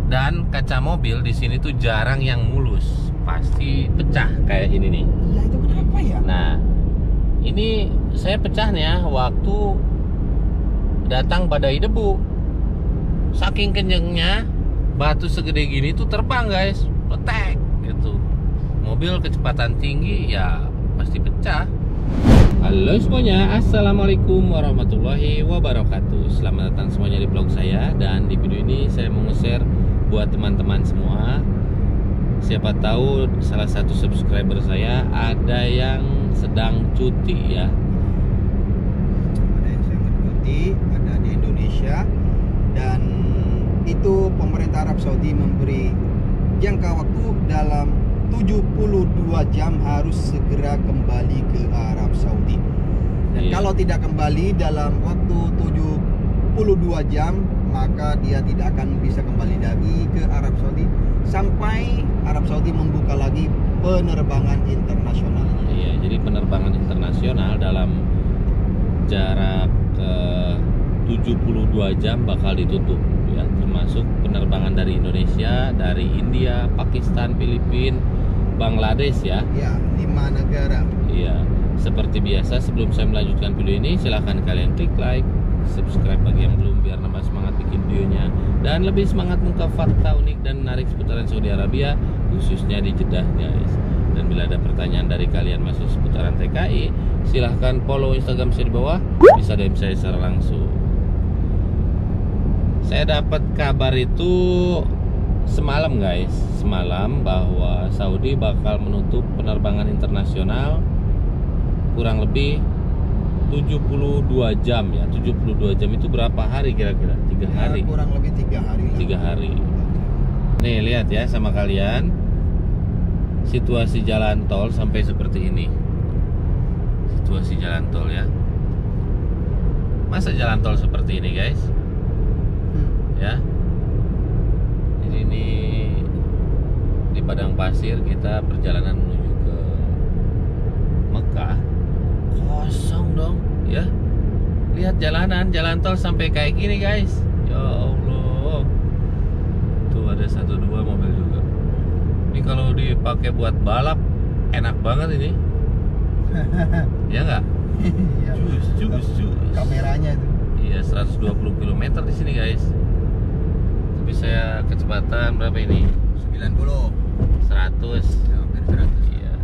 Dan kaca mobil di sini tuh jarang yang mulus, pasti pecah kayak ini nih. Iya, itu kenapa ya? Nah, ini saya pecahnya waktu datang badai debu. Saking kencengnya, batu segede gini tuh terbang guys, petek gitu. Mobil kecepatan tinggi ya pasti pecah. Halo semuanya, assalamualaikum warahmatullahi wabarakatuh. Selamat datang semuanya di vlog saya. Dan di video ini saya mau nge-share buat teman-teman semua. Siapa tahu salah satu subscriber saya ada yang sedang cuti ya. Ada yang sedang cuti, ada di Indonesia. Dan itu pemerintah Arab Saudi memberi jangka waktu dalam 72 jam harus segera kembali ke Arab Saudi. Dan kalau tidak kembali dalam waktu 72 jam, maka dia tidak akan bisa kembali lagi ke Arab Saudi sampai Arab Saudi membuka lagi penerbangan internasionalnya. Iya, jadi penerbangan internasional dalam jarak 72 jam bakal ditutup ya, termasuk penerbangan dari Indonesia, dari India, Pakistan, Filipina, Bangladesh ya. Ya, 5 negara. Iya, seperti biasa sebelum saya melanjutkan video ini silahkan kalian klik like, subscribe bagi yang belum biar nambah semangat bikin videonya dan lebih semangat mengungkap fakta unik dan menarik seputaran Saudi Arabia, khususnya di Jeddah guys. Dan bila ada pertanyaan dari kalian masuk seputaran TKI, silahkan follow Instagram saya di bawah, bisa DM saya secara langsung. Saya dapat kabar itu semalam guys, semalam bahwa Saudi bakal menutup penerbangan internasional kurang lebih 72 jam ya. 72 jam itu berapa hari kira-kira? 3 hari. Kurang lebih 3 hari. 3 hari. Nih lihat ya sama kalian, situasi jalan tol sampai seperti ini. Situasi jalan tol ya. Masa jalan tol seperti ini guys? Ya. Jadi ini di padang pasir kita perjalanan menuju ke Mekah. Kosong dong ya. Lihat jalan tol sampai kayak gini guys. Ya Allah. Tuh ada 1-2 mobil juga. Ini kalau dipakai buat balap enak banget ini. Ya enggak? Iya. Jus. Kameranya itu. Iya, 120 km di sini guys. Tapi saya kecepatan berapa ini? 90. 100. Ya, hampir 100. Iya.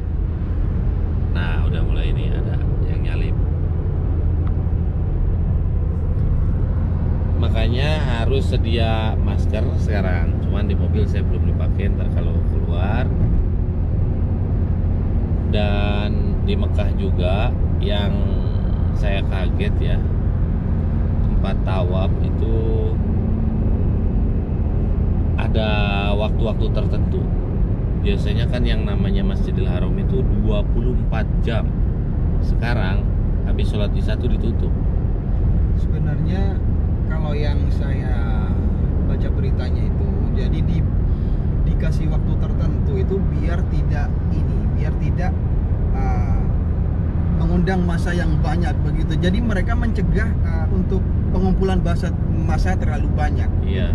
Nah, udah mulai ini ada yang nyalip. Makanya harus sedia masker sekarang. Cuman di mobil saya belum dipakai, ntar kalau keluar. Dan di Mekah juga yang saya kaget ya, tempat tawaf itu ada waktu-waktu tertentu. Biasanya kan yang namanya Masjidil Haram itu 24 jam. Sekarang habis sholat isya itu ditutup. Sebenarnya kalau yang saya baca beritanya itu, jadi dikasih waktu tertentu itu biar tidak mengundang massa yang banyak begitu. Jadi mereka mencegah untuk pengumpulan massa terlalu banyak. Iya.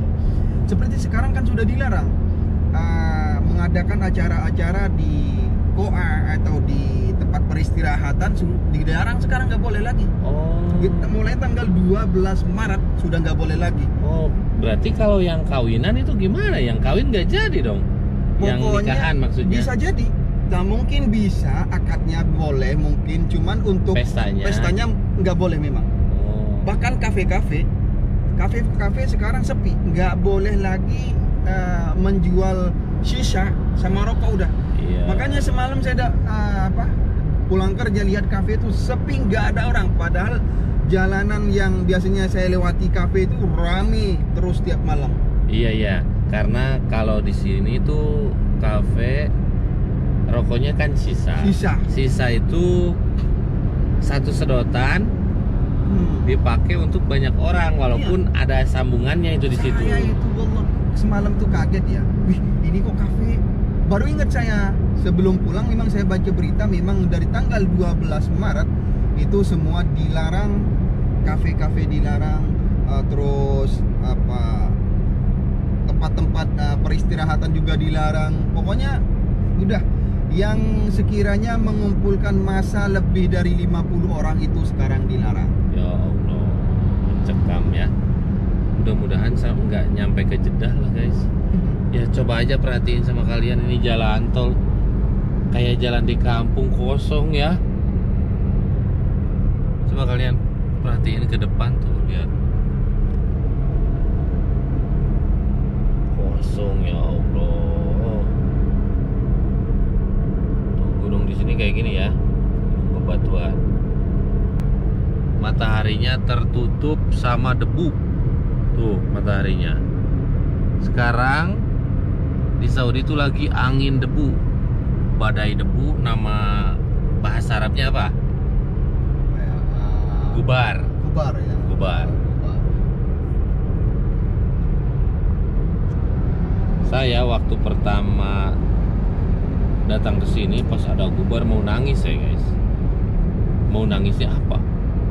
Seperti sekarang kan sudah dilarang mengadakan acara-acara di goa atau di tempat peristirahatan, dilarang sekarang, nggak boleh lagi. Oh. Mulai tanggal 12 Maret sudah nggak boleh lagi. Oh, berarti kalau yang kawinan itu gimana? Yang kawin nggak jadi dong? Yang nikahan maksudnya? Bisa jadi. Nah, mungkin bisa, akadnya boleh mungkin, cuman untuk pestanya nggak boleh memang. Oh. Bahkan kafe-kafe sekarang sepi, nggak boleh lagi menjual shisha sama rokok udah. Iya. Makanya semalam saya pulang kerja lihat kafe itu sepi, nggak ada orang. Padahal jalanan yang biasanya saya lewati kafe itu rame terus tiap malam. Iya, karena kalau di sini tuh kafe rokoknya kan sisa. Sisa itu satu sedotan dipakai untuk banyak orang, walaupun ada sambungannya itu di situ. Saya itu semalam tuh kaget ya. Wih, ini kok kafe. Baru ingat saya sebelum pulang, memang saya baca berita memang dari tanggal 12 Maret itu semua dilarang, kafe-kafe dilarang, terus tempat-tempat peristirahatan juga dilarang. Pokoknya udah, yang sekiranya mengumpulkan massa lebih dari 50 orang itu sekarang dilarang. Ya Allah, mencekam ya. Mudah-mudahan nggak nyampe ke Jeddah lah guys. Ya coba aja perhatiin sama kalian, ini jalan tol kayak jalan di kampung, kosong ya. Coba kalian perhatiin ke depan tuh, lihat. Kosong ya Allah. Tuh, gunung di sini kayak gini ya, gunung bebatuan. Mataharinya tertutup sama debu. Tuh mataharinya. Sekarang di Saudi itu lagi angin debu, badai debu. Nama bahasa Arabnya apa? Gubar. Gubar ya. Gubar. Saya waktu pertama datang ke sini pas ada gubar mau nangis saya guys. Mau nangisnya apa?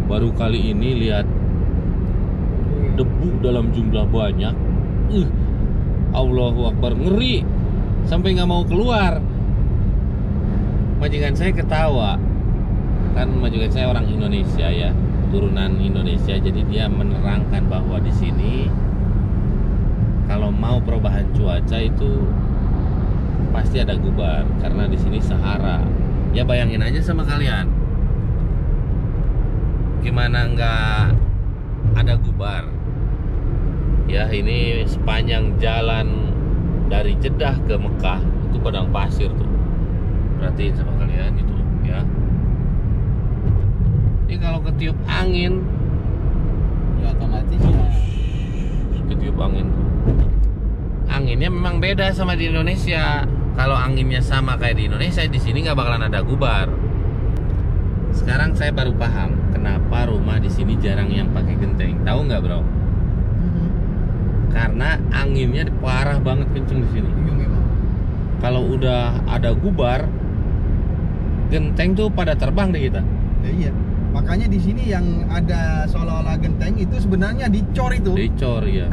Baru kali ini lihat debu dalam jumlah banyak. Allahu Akbar, ngeri sampai nggak mau keluar. Majikan saya ketawa, kan majikan saya orang Indonesia ya, turunan Indonesia, jadi dia menerangkan bahwa di sini kalau mau perubahan cuaca itu pasti ada gubar karena di sini Sahara. Ya bayangin aja sama kalian, gimana nggak ada gubar? Ya ini sepanjang jalan dari Jeddah ke Mekah itu padang pasir tuh. Perhatiin sama kalian itu ya. Ini kalau ketiup angin Ya otomatis ya. Ketiup angin tuh. Anginnya memang beda sama di Indonesia. Kalau anginnya sama kayak di Indonesia, di sini nggak bakalan ada gubar. Sekarang saya baru paham kenapa rumah di sini jarang yang pakai genteng. Tahu nggak bro? Karena anginnya parah banget kenceng di sini. Iya memang. Kalau udah ada gubar, genteng tuh pada terbang deh kita. Ya, iya. Makanya di sini yang ada seolah-olah genteng itu sebenarnya dicor itu. Dicor ya.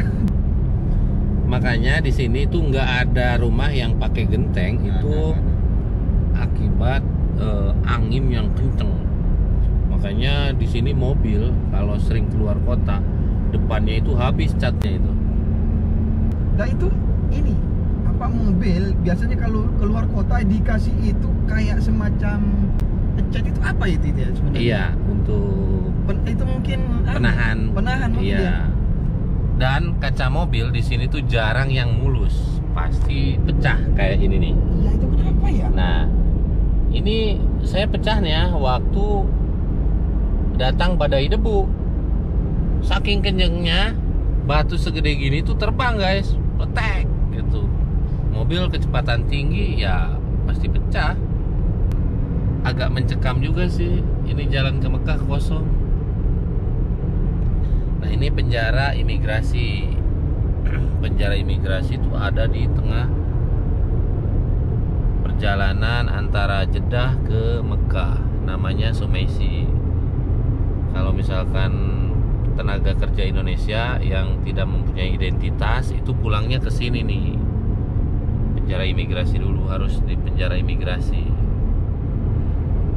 Makanya di sini tuh nggak ada rumah yang pakai genteng itu akibat angin yang kenceng. Makanya di sini mobil kalau sering keluar kota, depannya itu habis catnya itu. Nah itu ini apa, mobil biasanya kalau keluar kota dikasih itu kayak semacam cat, itu apa itu ya sebenarnya? Iya, untuk itu mungkin penahan. Penahan mungkin iya. ya. Dan kaca mobil di sini tuh jarang yang mulus, pasti pecah kayak ini nih. Iya, itu kenapa ya? Nah, ini saya pecah nih ya waktu datang badai debu. Saking kencengnya batu segede gini tuh terbang guys, petek gitu. Mobil kecepatan tinggi ya pasti pecah. Agak mencekam juga sih. Ini jalan ke Mekah kosong. Nah ini penjara imigrasi. Penjara imigrasi itu ada di tengah perjalanan antara Jeddah ke Mekah. Namanya Sumaisi. Kalau misalkan tenaga kerja Indonesia yang tidak mempunyai identitas itu pulangnya ke sini nih. Penjara imigrasi dulu, harus di penjara imigrasi.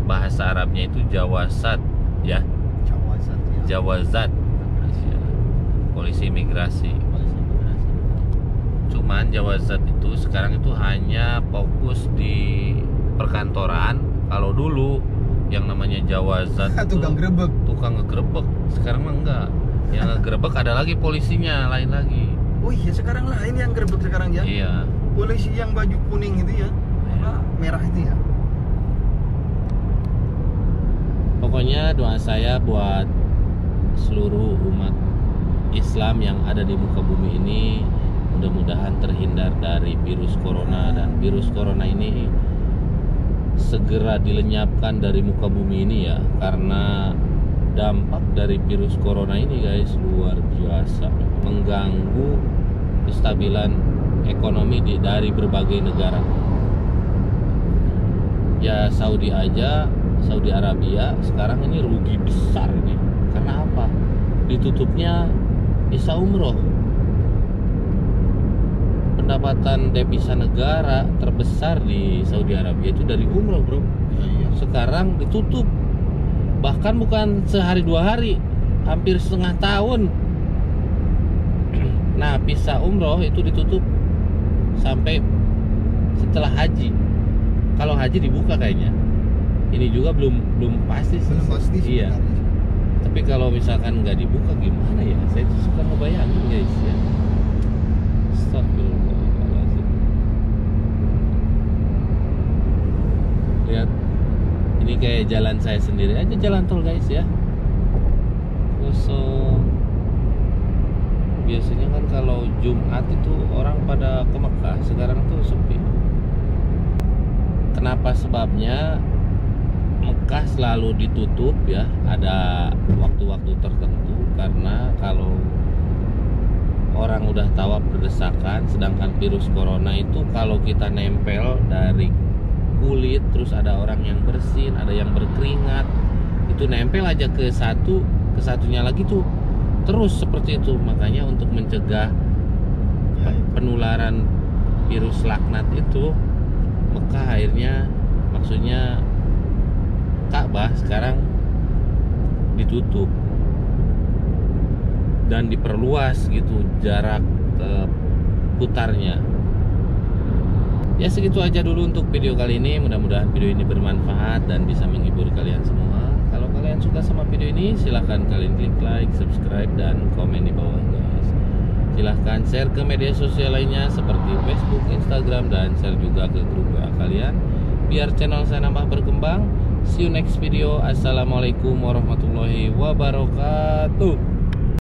Bahasa Arabnya itu Jawazat ya. Jawazat ya. Jawazat. Polisi imigrasi. Cuman Jawazat itu sekarang itu hanya fokus di perkantoran. Kalau dulu yang namanya Jawazat tukang gerebek. Tukang ngegerebek. Sekarang mah enggak. Yang ngegerebek ada lagi polisinya, lain lagi. Oh iya, sekarang lain yang gerebek sekarang ya. Iya. Polisi yang baju kuning itu ya. Iya. Merah itu ya. Pokoknya doa saya buat seluruh umat Islam yang ada di muka bumi ini, mudah-mudahan terhindar dari virus corona, dan virus corona ini segera dilenyapkan dari muka bumi ini ya, karena dampak dari virus corona ini guys luar biasa, mengganggu kestabilan ekonomi dari berbagai negara. Ya Saudi aja, Saudi Arabia sekarang ini rugi besar ini. Karena apa? Ditutupnya Isa Umroh. pendapatan devisa negara terbesar di Saudi Arabia itu dari umroh, bro. Iya. Sekarang ditutup, bahkan bukan sehari dua hari, hampir setengah tahun. Nah, visa umroh itu ditutup sampai setelah haji. Kalau haji dibuka kayaknya. Ini juga belum pasti sih. Belum pasti Iya. sebenarnya. Tapi kalau misalkan nggak dibuka gimana ya? Saya tuh suka ngebayangin, guys, ya. Astagfirullahaladzim. Lihat, ini kayak jalan saya sendiri aja, jalan tol, guys, ya. Kosong. Biasanya kan kalau Jumat itu orang pada ke Mekah, sekarang tuh sepi. Kenapa sebabnya? Mekah selalu ditutup ya, ada waktu-waktu tertentu, karena kalau orang udah tahu berdesakan, sedangkan virus corona itu kalau kita nempel dari kulit, terus ada orang yang bersin, ada yang berkeringat, itu nempel aja ke satunya lagi tuh terus seperti itu. Makanya untuk mencegah penularan virus laknat itu, Mekah akhirnya, maksudnya Ka'bah sekarang ditutup dan diperluas gitu jarak putarnya. Ya segitu aja dulu untuk video kali ini. Mudah-mudahan video ini bermanfaat dan bisa menghibur kalian semua. Kalau kalian suka sama video ini, silahkan kalian klik like, subscribe, dan komen di bawah, guys. Silahkan share ke media sosial lainnya seperti Facebook, Instagram, dan share juga ke grup WA kalian biar channel saya nambah berkembang. See you next video. Assalamualaikum warahmatullahi wabarakatuh.